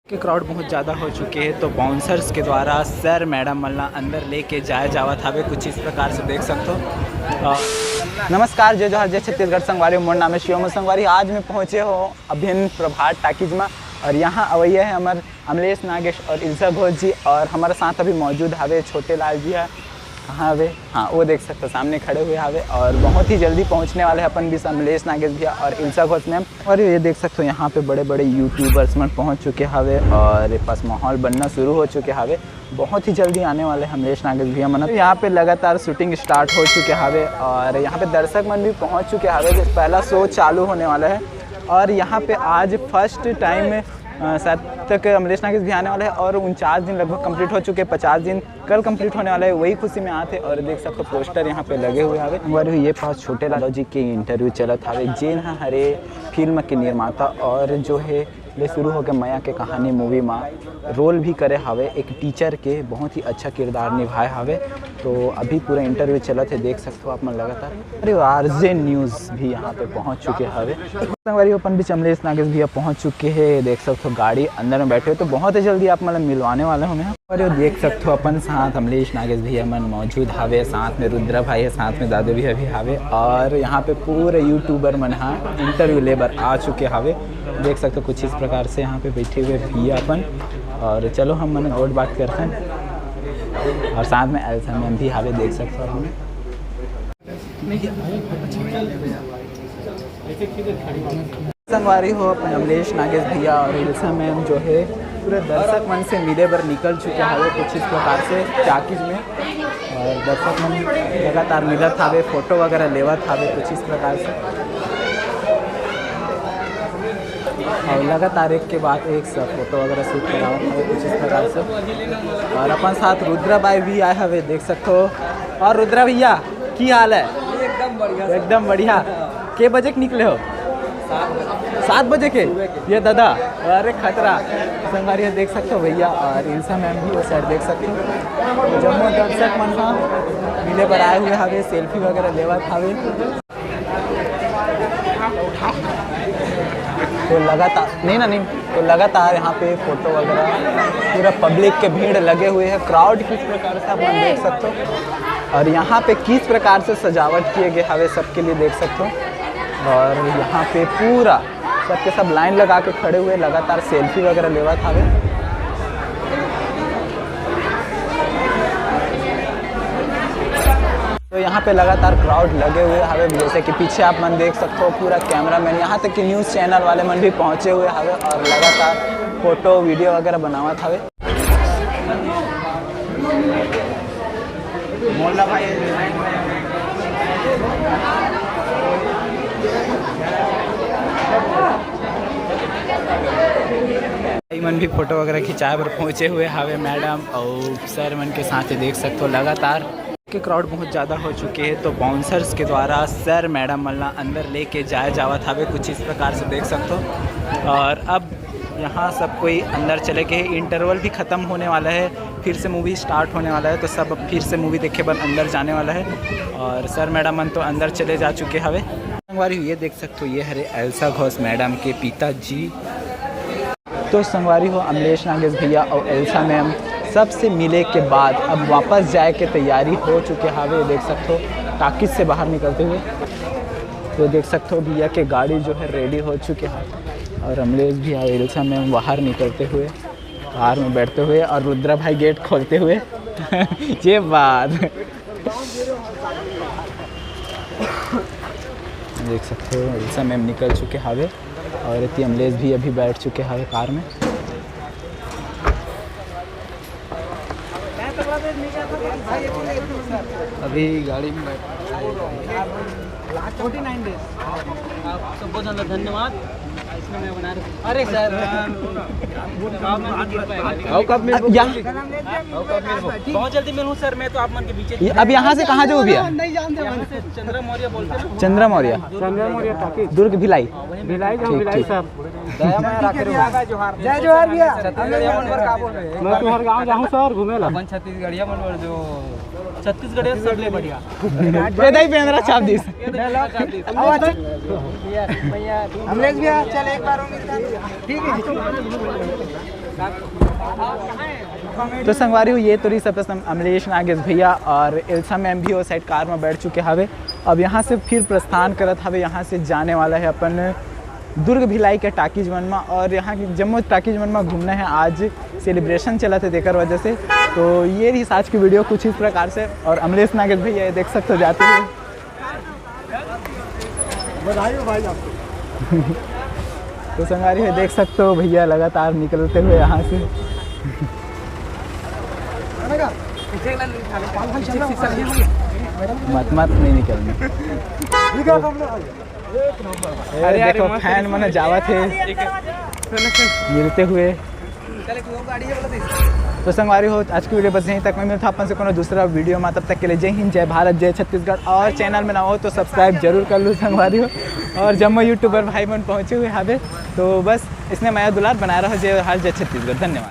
के क्राउड बहुत ज़्यादा हो चुके हैं तो बाउंसर्स के द्वारा सर मैडम मल्ला अंदर लेके जाया जावत हवे कुछ इस प्रकार से देख सकते हो। नमस्कार, जय जोहार, जय छत्तीसगढ़ संगवारी। मोर नाम है शिवम संगवारी। आज मैं पहुँचे हो अभिन्न प्रभात टाकीज में और यहाँ अवैया है हमारे अमलेश नागेश और इल्सा घोष जी और हमारे साथ अभी मौजूद हवे छोटे लाल जी है। हाँ वे, हाँ वो देख सकते हो सामने खड़े हुए हवे और बहुत ही जल्दी पहुंचने वाले हैं अपन भी अमलेश नागेश भैया और इल्सा घोष मैम। और ये देख सकते हो यहाँ पे बड़े बड़े यूट्यूबर्स में पहुंच चुके हवे और बस माहौल बनना शुरू हो चुके हवे। बहुत ही जल्दी आने वाले अमलेश नागेश भैया मन। यहाँ पे लगातार शूटिंग स्टार्ट हो चुके हवे और यहाँ पे दर्शक मन भी पहुँच चुके हवे। पहला शो चालू होने वाला है और यहाँ पे आज फर्स्ट टाइम शायद तक अमलेश नागेश भी आने वाला है और 49 दिन लगभग कंप्लीट हो चुके हैं। 50 दिन कल कंप्लीट होने वाला है, वही खुशी में आते और देख सकते हो पोस्टर यहाँ पे लगे हुए हवे। और ये पास छोटे लाल जी के इंटरव्यू चलत हवे जेन हरे फिल्म के निर्माता और जो है ले शुरू हो गए माया के कहानी मूवी में रोल भी करे हवे एक टीचर के, बहुत ही अच्छा किरदार निभाए हवे। तो अभी पूरा इंटरव्यू चलत है, देख सकते हो आप मन लगातार। अरे आरजे न्यूज़ भी यहाँ पे पहुँच चुके हवे। संगवारी अपन भी अमलेश नागेश भैया पहुँच चुके हैं, देख सकते हो गाड़ी अंदर में बैठे हो तो बहुत ही जल्दी आप मतलब मिलवाने वाले होंगे। और ये देख सकते हो अपन साथ अमलेश नागेश भैया मन मौजूद हवे, साथ में रुद्रा भाई है, साथ में दादू भैया भी हवे और यहाँ पे पूरे यूट्यूबर मन हाँ इंटरव्यू लेबर आ चुके हवे। देख सकते हो कुछ इस प्रकार से यहाँ पे बैठे हुए भैया अपन। और चलो हम मन और बात करते हैं और साथ में एल्सा मैम भी हवे, देख सकते हो हमें। संगवारी हो अपन अमलेश नागेश भैया और इल्सा मैम जो है पूरे दर्शक मन से मिले बर निकल चुके हवे कुछ इस प्रकार से टाकीज में और दर्शक मन लगातार मिलत हवे, फोटो वगैरह लेवत हवे कुछ इस प्रकार से और लगातार एक के बाद एक सब फोटो वगैरह शूट करावत हवे कुछ इस प्रकार से। और अपन साथ रुद्रा भाई भी आए हवे, देख सकते हो। और रुद्रा भैया की हाल है? एकदम बढ़िया, एकदम बढ़िया। के बजे के निकले हो? 7 बजे के। ये दादा अरे खतरा। संगवारी देख सकते हो भैया और इल्सा मैम भी वो साइड देख सकते हो। जम्मू दर्शक मन हाँ मिले पर आए हुए हवे, सेल्फी वगैरह लेवत हवे। तो लगातार नहीं तो लगातार यहाँ पे फोटो वगैरह पूरा पब्लिक के भीड़ लगे हुए हैं। क्राउड किस प्रकार से आप देख सकते हो और यहाँ पे किस प्रकार से सजावट किए गए हवे सबके लिए देख सकते हो। और यहाँ पे पूरा सबके सब लाइन लगा के खड़े हुए लगातार सेल्फी वगैरह लेवत हवे। तो यहाँ पे लगातार क्राउड लगे हुए हवे, जैसे कि पीछे आप मन देख सकते हो पूरा कैमरामैन, यहाँ तक कि न्यूज़ चैनल वाले मन भी पहुँचे हुए हवे और लगातार फोटो वीडियो वगैरह बनावत हवे। मोल्ला भाई मन भी फोटो वगैरह खिंचाए पर पहुँचे हुए हवे मैडम और सर मन के साथ देख सकते हो। लगातार के क्राउड बहुत ज़्यादा हो चुके हैं तो बाउंसर्स के द्वारा सर मैडम मल्ला अंदर लेके जाया जावत हवे कुछ इस प्रकार से देख सकते हो। और अब यहाँ सब कोई अंदर चले गए, इंटरवल भी ख़त्म होने वाला है, फिर से मूवी स्टार्ट होने वाला है तो सब अब फिर से मूवी देखे बन अंदर जाने वाला है और सर मैडम मन तो अंदर चले जा चुके हवे। संगवारी ये देख सकते हो ये हरे एल्सा घोष मैडम के पिताजी। तो संगवारी हो अमलेश नागेश भैया और एल्सा मैम सबसे मिले के बाद अब वापस जाए के तैयारी हो चुके हवे, देख सकते हो टाकीज से बाहर निकलते हुए। तो देख सकते हो भैया के गाड़ी जो है रेडी हो चुके हैं और अमलेश भैया और इल्सा मैम बाहर निकलते हुए कार में बैठते हुए और रुद्रा भाई गेट खोलते हुए ये बात देख सकते हो। इल्सा मैम निकल चुके हवे और इतनी अमलेश भी अभी बैठ चुके हवे कार में। अभी गाड़ी में 49 डेज। आप सब बहुत ज़्यादा धन्यवाद। इसमें मैं बना रहा। अरे सर बहुत जल्दी मिलूँ सर, मैं तो आप मन के पीछे। अब यहाँ से कहाँ जाओ भैया? नहीं जानते। चंद्रा मौर्य बोलते हैं। चंद्रा मौर्य दुर्ग भिलाई भिलाई साहब। जय जोहार भैया। मैं तुम्हारे गाँव जाऊँ सर घूमेला। अपन छत्तीसगढ़िया मन जो छत्तीसगढ़ सब ले बढ़िया। पेदाई पे मेरा छाप दिस। अमलेश भैया चल एक बार ठीक है। तो संगवारी हो ये तो रही सब अमलेश नागेश भैया और इल्सा मैम भी वो साइड कार में बैठ चुके हवे। अब यहाँ से फिर प्रस्थान करत हवे, यहाँ से जाने वाला है अपन दुर्ग भिलाई के टाकीज मन में। और यहाँ की जम्मू टाकीज मन में घूमना है, आज सेलिब्रेशन चला थे देकर वजह से। तो ये रही आज की वीडियो कुछ इस प्रकार से। और अमलेश नागेश भैया ये देख सकते हो जाते हुए। बधाई हो भाई आपको। तो संगवारी है देख सकते हो भैया लगातार निकलते हुए यहाँ से। मत नहीं निकलना। अरे देखो फैन मन जावा थे मिलते हुए। तो संगवारी हो आज की वीडियो बस यहीं तक। मैं मिलता अपन से कोनो दूसरा वीडियो में, तब तक के लिए जय हिंद, जय भारत, जय छत्तीसगढ़। और चैनल में ना हो तो सब्सक्राइब जरूर कर लो संगवारी हो। और जम्मू यूट्यूबर भाई बहन पहुँचे हुए हावे तो बस इसने माया दुलार बनाया रहा। जय हाल, जय छत्तीसगढ़। धन्यवाद।